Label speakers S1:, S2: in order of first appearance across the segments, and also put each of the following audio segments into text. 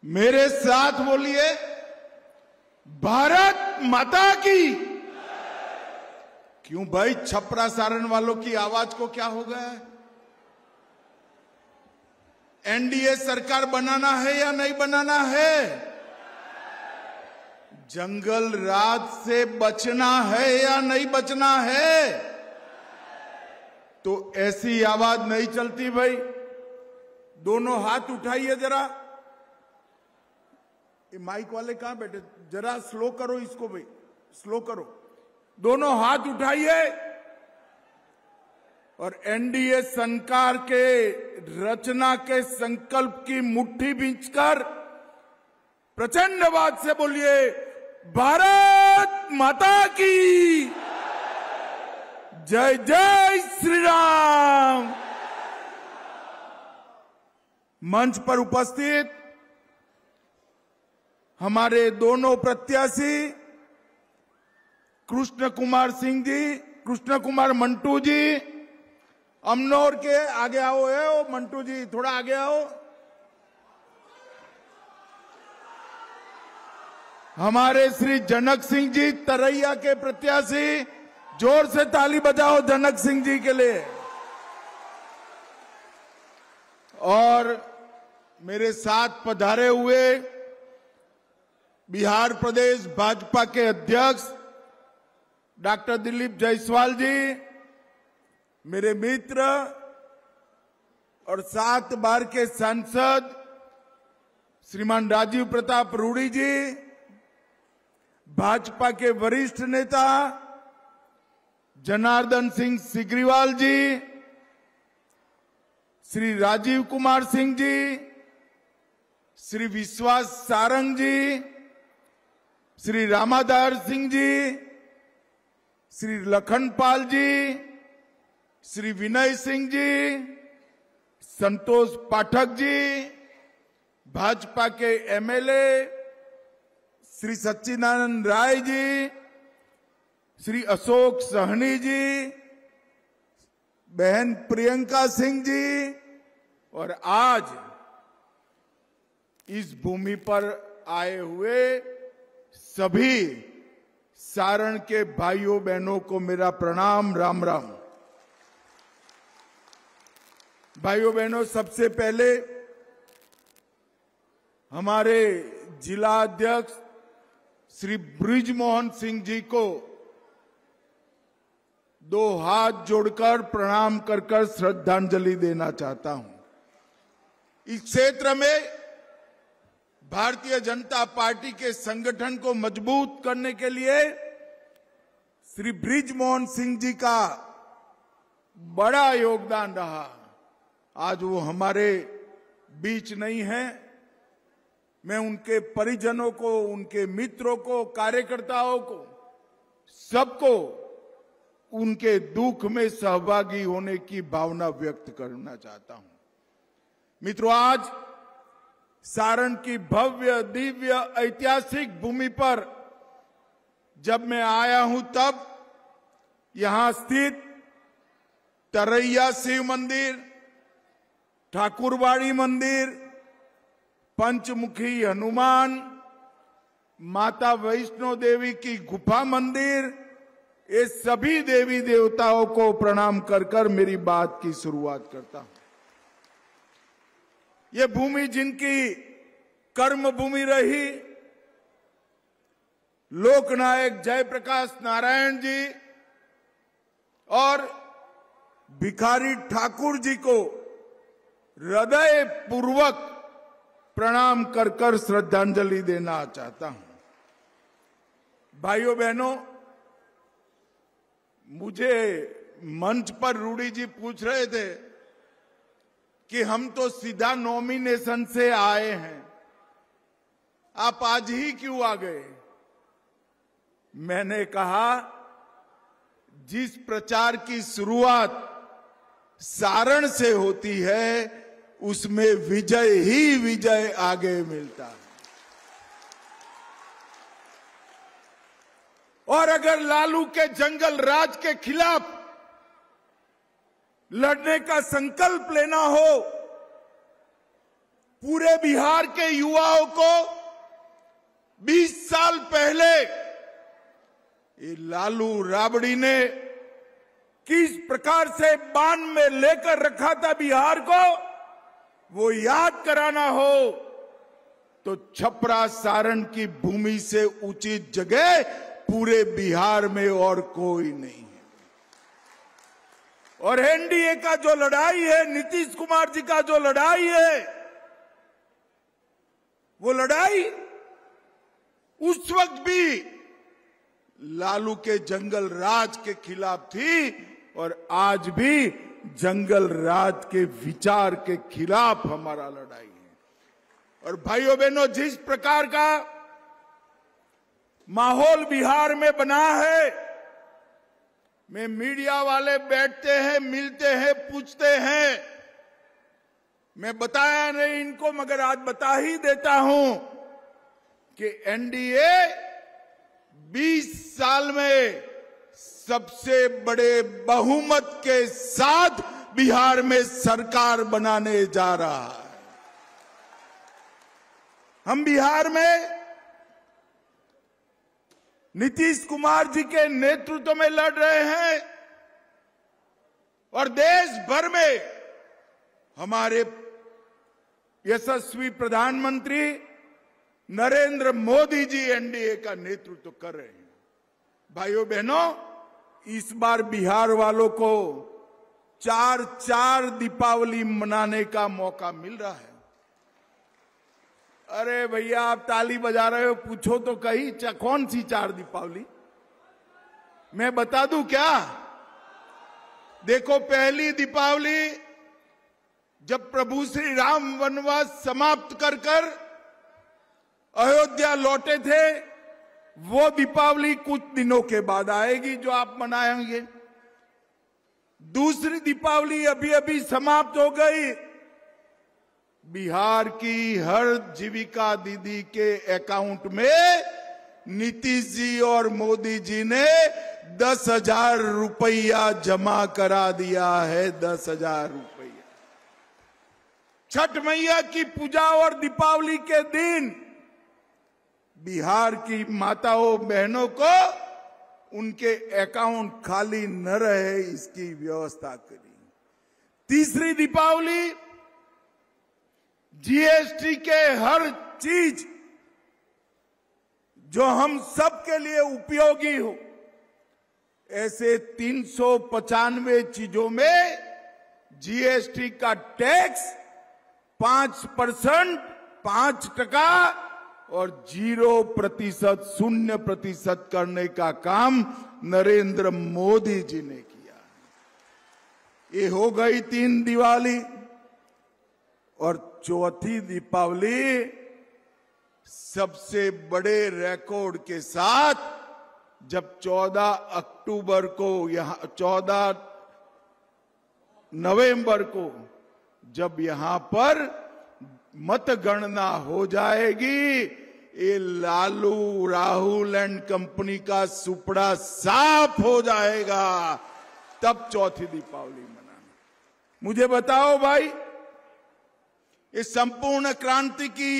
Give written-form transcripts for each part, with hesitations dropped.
S1: मेरे साथ बोलिए, भारत माता की। क्यों भाई, छपरा सारण वालों की आवाज को क्या हो गया है? एनडीए सरकार बनाना है या नहीं बनाना है? जंगल राज से बचना है या नहीं बचना है? तो ऐसी आवाज नहीं चलती भाई। दोनों हाथ उठाइए जरा। ये माइक वाले कहां बैठे? जरा स्लो करो इसको भाई, स्लो करो। दोनों हाथ उठाइए और एनडीए सरकार के रचना के संकल्प की मुट्ठी बींचकर प्रचंड आवाज से बोलिए, भारत माता की जय जय श्री राम। मंच पर उपस्थित हमारे दोनों प्रत्याशी कृष्ण कुमार सिंह जी, कृष्ण कुमार मंटू जी, अमनौर के आगे आओ। है मंटू जी, थोड़ा आगे आओ। हमारे श्री जनक सिंह जी तरैया के प्रत्याशी, जोर से ताली बजाओ जनक सिंह जी के लिए। और मेरे साथ पधारे हुए बिहार प्रदेश भाजपा के अध्यक्ष डॉक्टर दिलीप जायसवाल जी, मेरे मित्र और 7 बार के सांसद श्रीमान राजीव प्रताप रूडी जी, भाजपा के वरिष्ठ नेता जनार्दन सिंह सिग्रीवाल जी, श्री राजीव कुमार सिंह जी, श्री विश्वास सारंग जी, श्री रामाधार सिंह जी, श्री लखनपाल जी, श्री विनय सिंह जी, संतोष पाठक जी, भाजपा के एमएलए श्री सच्चिदानंद राय जी, श्री अशोक सहनी जी, बहन प्रियंका सिंह जी, और आज इस भूमि पर आए हुए सभी सारण के भाइयों बहनों को मेरा प्रणाम, राम राम। भाइयों बहनों, सबसे पहले हमारे जिला अध्यक्ष श्री बृजमोहन सिंह जी को 2 हाथ जोड़कर प्रणाम कर श्रद्धांजलि देना चाहता हूं। इस क्षेत्र में भारतीय जनता पार्टी के संगठन को मजबूत करने के लिए श्री बृजमोहन सिंह जी का बड़ा योगदान रहा। आज वो हमारे बीच नहीं है। मैं उनके परिजनों को, उनके मित्रों को, कार्यकर्ताओं को, सबको उनके दुख में सहभागी होने की भावना व्यक्त करना चाहता हूं। मित्रों, आज सारण की भव्य दिव्य ऐतिहासिक भूमि पर जब मैं आया हूं, तब यहां स्थित तरैया शिव मंदिर, ठाकुरबाड़ी मंदिर, पंचमुखी हनुमान, माता वैष्णो देवी की गुफा मंदिर, ये सभी देवी देवताओं को प्रणाम कर मेरी बात की शुरुआत करता हूं। ये भूमि जिनकी कर्म भूमि रही, लोकनायक जयप्रकाश नारायण जी और भिखारी ठाकुर जी को हृदय पूर्वक प्रणाम कर श्रद्धांजलि देना चाहता हूं। भाइयों बहनों, मुझे मंच पर रूडी जी पूछ रहे थे कि हम तो सीधा नॉमिनेशन से आए हैं, आप आज ही क्यों आ गए? मैंने कहा, जिस प्रचार की शुरुआत सारण से होती है, उसमें विजय ही विजय आगे मिलता है। और अगर लालू के जंगल राज के खिलाफ लड़ने का संकल्प लेना हो, पूरे बिहार के युवाओं को 20 साल पहले ये लालू राबड़ी ने किस प्रकार से बांध में लेकर रखा था बिहार को, वो याद कराना हो तो छपरा सारण की भूमि से उचित जगह पूरे बिहार में और कोई नहीं है। और एनडीए का जो लड़ाई है, नीतीश कुमार जी का जो लड़ाई है, वो लड़ाई उस वक्त भी लालू के जंगल राज के खिलाफ थी और आज भी जंगल राज के विचार के खिलाफ हमारा लड़ाई है। और भाइयों बहनों, जिस प्रकार का माहौल बिहार में बना है, में मीडिया वाले बैठते हैं, मिलते हैं, पूछते हैं, मैं बताया नहीं इनको मगर आज बता ही देता हूं कि एनडीए 20 साल में सबसे बड़े बहुमत के साथ बिहार में सरकार बनाने जा रहा है। हम बिहार में नीतीश कुमार जी के नेतृत्व में लड़ रहे हैं और देश भर में हमारे यशस्वी प्रधानमंत्री नरेंद्र मोदी जी एनडीए का नेतृत्व कर रहे हैं। भाइयों बहनों, इस बार बिहार वालों को 4 दीपावली मनाने का मौका मिल रहा है। अरे भैया, आप ताली बजा रहे हो, पूछो तो कहीं कौन सी 4 दीपावली? मैं बता दूं क्या? देखो, पहली दीपावली जब प्रभु श्री राम वनवास समाप्त कर अयोध्या लौटे थे, वो दीपावली कुछ दिनों के बाद आएगी जो आप मनाएंगे। दूसरी दीपावली अभी अभी समाप्त हो गई। बिहार की हर जीविका दीदी के अकाउंट में नीतीश जी और मोदी जी ने 10,000 रुपया जमा करा दिया है। 10,000 रुपया। छठ मैया की पूजा और दीपावली के दिन बिहार की माताओं बहनों को उनके अकाउंट खाली न रहे, इसकी व्यवस्था करी। तीसरी दीपावली जीएसटी के हर चीज जो हम सब के लिए उपयोगी हो, ऐसे 395 चीजों में जीएसटी का टैक्स 5%, 5% और 0%, 0% करने का काम नरेंद्र मोदी जी ने किया। ये हो गई 3 दिवाली। और चौथी दीपावली सबसे बड़े रिकॉर्ड के साथ, जब 14 अक्टूबर को, यहां 14 नवंबर को जब यहां पर मतगणना हो जाएगी, ये लालू राहुल एंड कंपनी का सुपड़ा साफ हो जाएगा। तब चौथी दीपावली मनाना। मुझे बताओ भाई, ये संपूर्ण क्रांति की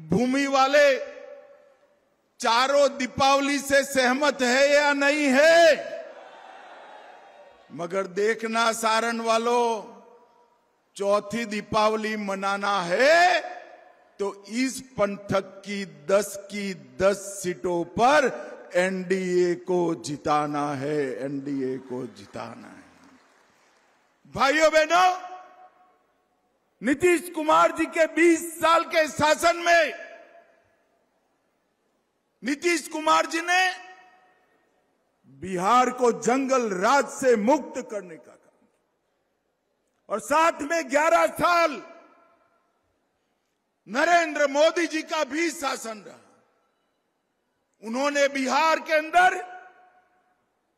S1: भूमि वाले चारों दीपावली से सहमत है या नहीं है? मगर देखना सारण वालों, चौथी दीपावली मनाना है तो इस पंथक की 10 सीटों पर एनडीए को जिताना है। एनडीए को जिताना है। भाइयों बहनों, नीतीश कुमार जी के 20 साल के शासन में नीतीश कुमार जी ने बिहार को जंगल राज से मुक्त करने का काम, और साथ में 11 साल नरेंद्र मोदी जी का भी शासन रहा। उन्होंने बिहार के अंदर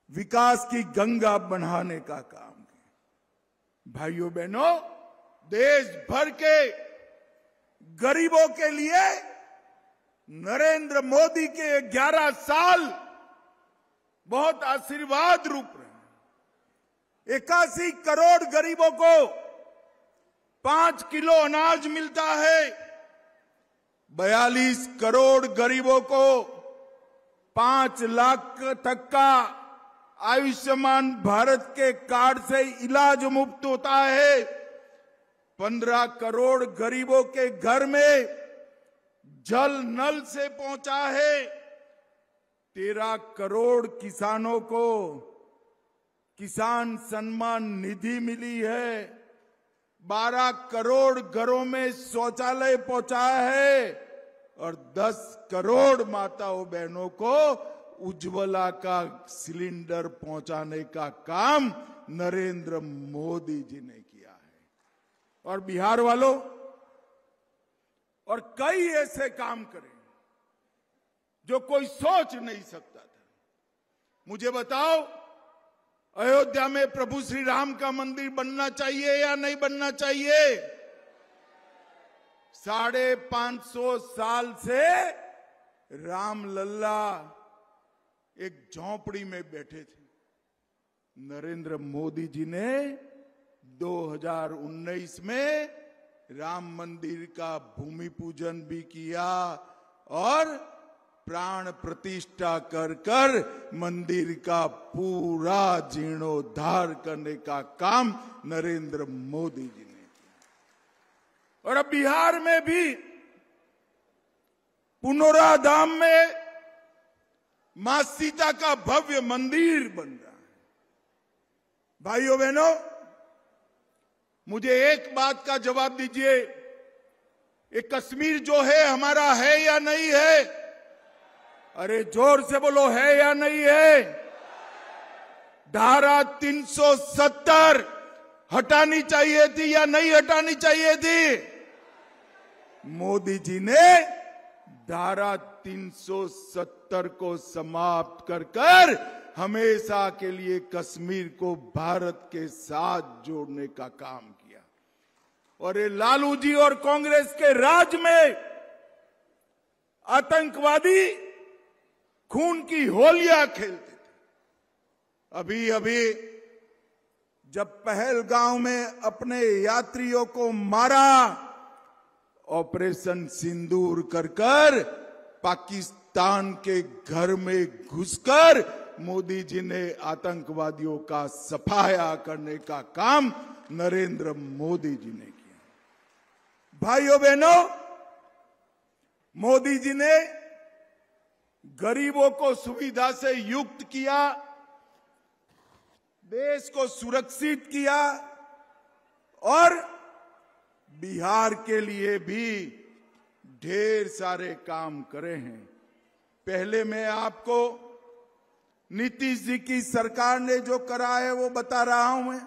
S1: विकास की गंगा बढ़ाने का काम किया। भाइयों बहनों, देश भर के गरीबों के लिए नरेंद्र मोदी के 11 साल बहुत आशीर्वाद रूप रहे। 81 करोड़ गरीबों को 5 किलो अनाज मिलता है। 42 करोड़ गरीबों को 5 लाख तक का आयुष्मान भारत के कार्ड से इलाज मुफ्त होता है। 15 करोड़ गरीबों के घर में जल नल से पहुंचा है। 13 करोड़ किसानों को किसान सम्मान निधि मिली है। 12 करोड़ घरों में शौचालय पहुंचा है और 10 करोड़ माताओं बहनों को उज्ज्वला का सिलेंडर पहुंचाने का काम नरेंद्र मोदी जी ने किया है। और बिहार वालों, और कई ऐसे काम करे जो कोई सोच नहीं सकता था। मुझे बताओ, अयोध्या में प्रभु श्री राम का मंदिर बनना चाहिए या नहीं बनना चाहिए? 550 साल से राम लल्ला एक झोंपड़ी में बैठे थे। नरेंद्र मोदी जी ने 2019 में राम मंदिर का भूमि पूजन भी किया और प्राण प्रतिष्ठा कर मंदिर का पूरा जीर्णोद्धार करने का काम नरेंद्र मोदी जी ने किया। और अब बिहार में भी पुनौरा धाम में मां सीता का भव्य मंदिर बन रहा है। भाइयों बहनों, मुझे एक बात का जवाब दीजिए, ये कश्मीर जो है हमारा है या नहीं है? अरे जोर से बोलो, है या नहीं है? धारा 370 हटानी चाहिए थी या नहीं हटानी चाहिए थी? मोदी जी ने धारा 370 को समाप्त कर हमेशा के लिए कश्मीर को भारत के साथ जोड़ने का काम किया। और ये लालू जी और कांग्रेस के राज में आतंकवादी खून की होलियां खेलते थे। अभी अभी जब पहलगांव में अपने यात्रियों को मारा, ऑपरेशन सिंदूर कर पाकिस्तान के घर में घुसकर मोदी जी ने आतंकवादियों का सफाया करने का काम नरेंद्र मोदी जी ने किया। भाइयों बहनों, मोदी जी ने गरीबों को सुविधा से युक्त किया, देश को सुरक्षित किया और बिहार के लिए भी ढेर सारे काम करे हैं। पहले मैं आपको नीतीश जी की सरकार ने जो करा है वो बता रहा हूं मैं।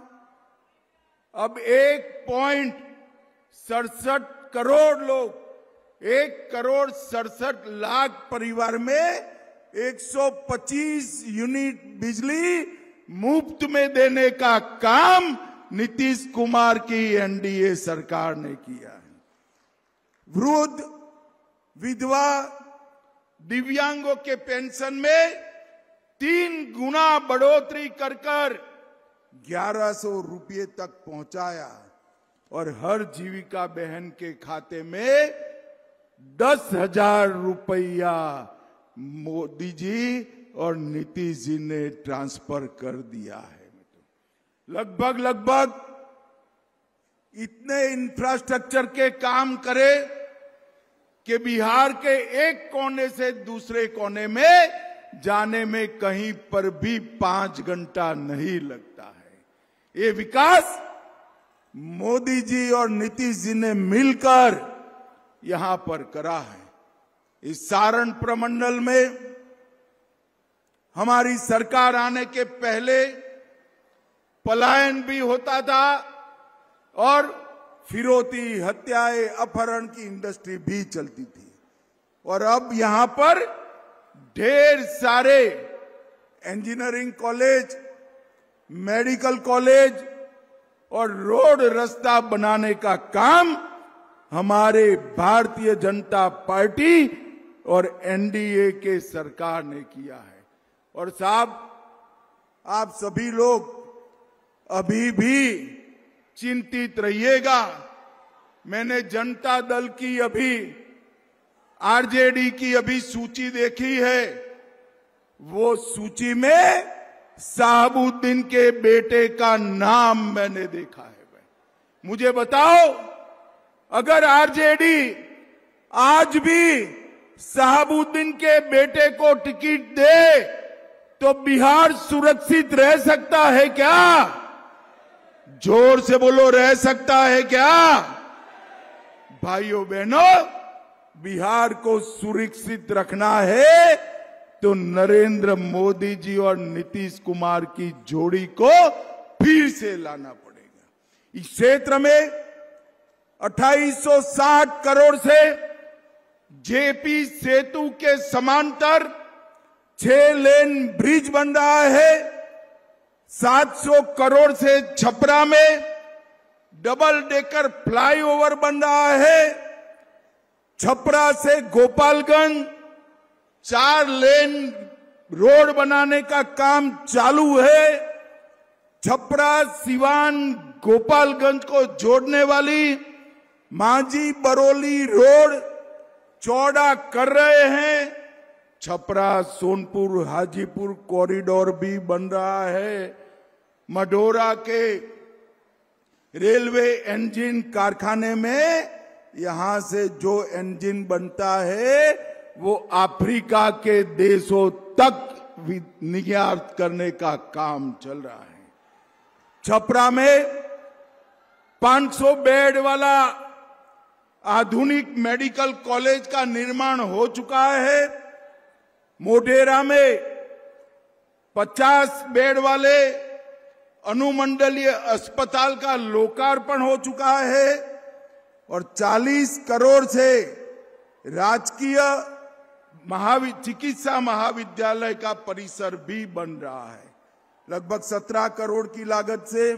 S1: अब 1.67 करोड़ लोग, 1,67,00,000 परिवार में 125 यूनिट बिजली मुफ्त में देने का काम नीतीश कुमार की एनडीए सरकार ने किया है। वृद्ध, विधवा, दिव्यांगों के पेंशन में 3 गुना बढ़ोतरी कर 1100 रुपये तक पहुंचाया और हर जीविका बहन के खाते में 10,000 रुपया मोदी जी और नीतीश जी ने ट्रांसफर कर दिया है। लगभग इतने इंफ्रास्ट्रक्चर के काम करे कि बिहार के एक कोने से दूसरे कोने में जाने में कहीं पर भी 5 घंटा नहीं लगता है। ये विकास मोदी जी और नीतीश जी ने मिलकर यहां पर करा है। इस सारण प्रमंडल में हमारी सरकार आने के पहले पलायन भी होता था और फिरौती, हत्याएं, अपहरण की इंडस्ट्री भी चलती थी। और अब यहां पर ढेर सारे इंजीनियरिंग कॉलेज, मेडिकल कॉलेज और रोड रास्ता बनाने का काम हमारे भारतीय जनता पार्टी और एनडीए के सरकार ने किया है। और साहब, आप सभी लोग अभी भी चिंतित रहिएगा। मैंने जनता दल की अभी आरजेडी की अभी सूची देखी है, वो सूची में शहाबुद्दीन के बेटे का नाम मैंने देखा है। मुझे बताओ, अगर आरजेडी आज भी शहाबुद्दीन के बेटे को टिकट दे तो बिहार सुरक्षित रह सकता है क्या? जोर से बोलो, रह सकता है क्या? भाइयों बहनों, बिहार को सुरक्षित रखना है तो नरेंद्र मोदी जी और नीतीश कुमार की जोड़ी को फिर से लाना पड़ेगा। इस क्षेत्र में 2860 करोड़ से जेपी सेतु के समांतर 6 लेन ब्रिज बन रहा है। 700 करोड़ से छपरा में डबल डेकर फ्लाईओवर बन रहा है। छपरा से गोपालगंज 4 लेन रोड बनाने का काम चालू है। छपरा सिवान गोपालगंज को जोड़ने वाली मांझी बरौली रोड चौड़ा कर रहे हैं। छपरा सोनपुर हाजीपुर कॉरिडोर भी बन रहा है। मढौरा के रेलवे इंजन कारखाने में यहां से जो इंजन बनता है वो अफ्रीका के देशों तक निर्यात करने का काम चल रहा है। छपरा में 500 बेड वाला आधुनिक मेडिकल कॉलेज का निर्माण हो चुका है। मोढेरा में 50 बेड वाले अनुमंडलीय अस्पताल का लोकार्पण हो चुका है और 40 करोड़ से राजकीय चिकित्सा महाविद्यालय का परिसर भी बन रहा है। लगभग 17 करोड़ की लागत से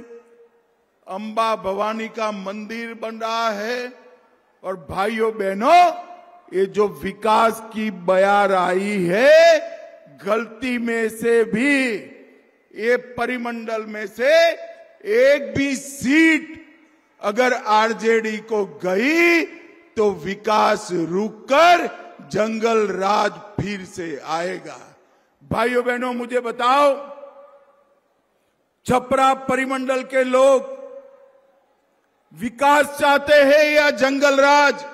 S1: अंबा भवानी का मंदिर बन रहा है। और भाइयों बहनों, ये जो विकास की बयार आई है, गलती में से भी ये परिमंडल में से एक भी सीट अगर आरजेडी को गई तो विकास रुककर जंगल राज फिर से आएगा। भाइयों बहनों, मुझे बताओ, छपरा परिमंडल के लोग विकास चाहते हैं या जंगल राज?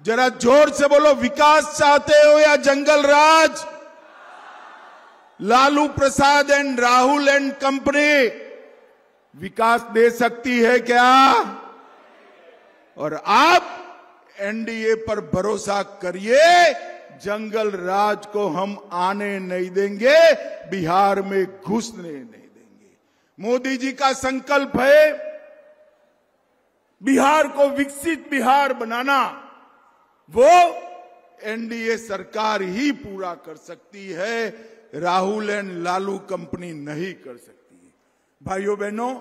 S1: जरा जोर से बोलो, विकास चाहते हो या जंगल राज? Lalu Prasad and Rahul and company विकास दे सकती है क्या? और आप एनडीए पर भरोसा करिए, जंगल राज को हम आने नहीं देंगे, बिहार में घुसने नहीं देंगे। मोदी जी का संकल्प है बिहार को विकसित बिहार बनाना, वो एनडीए सरकार ही पूरा कर सकती है, राहुल एंड लालू कंपनी नहीं कर सकती है। भाइयों बहनों,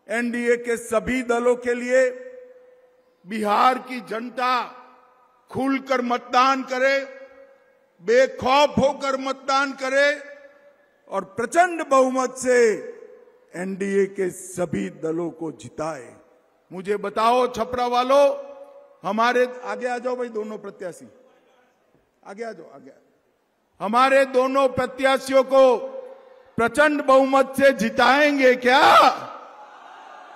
S1: एनडीए के सभी दलों के लिए बिहार की जनता खुलकर मतदान करे, बेखौफ होकर मतदान करे और प्रचंड बहुमत से एनडीए के सभी दलों को जिताए। मुझे बताओ छपरा वालों, हमारे आगे आ जाओ भाई, दोनों प्रत्याशी आगे आ जाओ, आगे हमारे दोनों प्रत्याशियों को प्रचंड बहुमत से जिताएंगे क्या?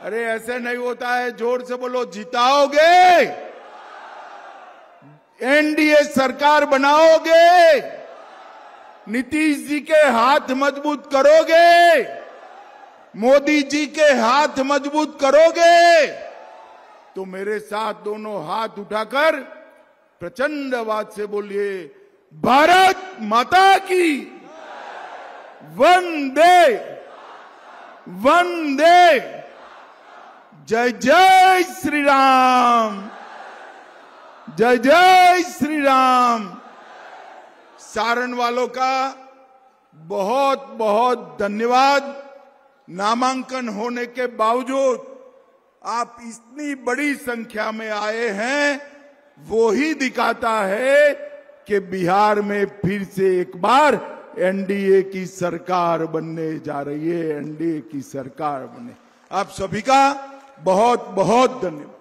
S1: अरे ऐसे नहीं होता है, जोर से बोलो, जिताओगे? एनडीए सरकार बनाओगे? नीतीश जी के हाथ मजबूत करोगे? मोदी जी के हाथ मजबूत करोगे? तो मेरे साथ दोनों हाथ उठाकर प्रचंड आवाज से बोलिए, भारत माता की वंदे वंदे, जय जय श्री राम, जय जय श्री राम। सारण वालों का बहुत बहुत धन्यवाद। नामांकन होने के बावजूद आप इतनी बड़ी संख्या में आए हैं, वो ही दिखाता है कि बिहार में फिर से एक बार एनडीए की सरकार बनने जा रही है, एनडीए की सरकार बने। आप सभी का बहुत बहुत धन्यवाद।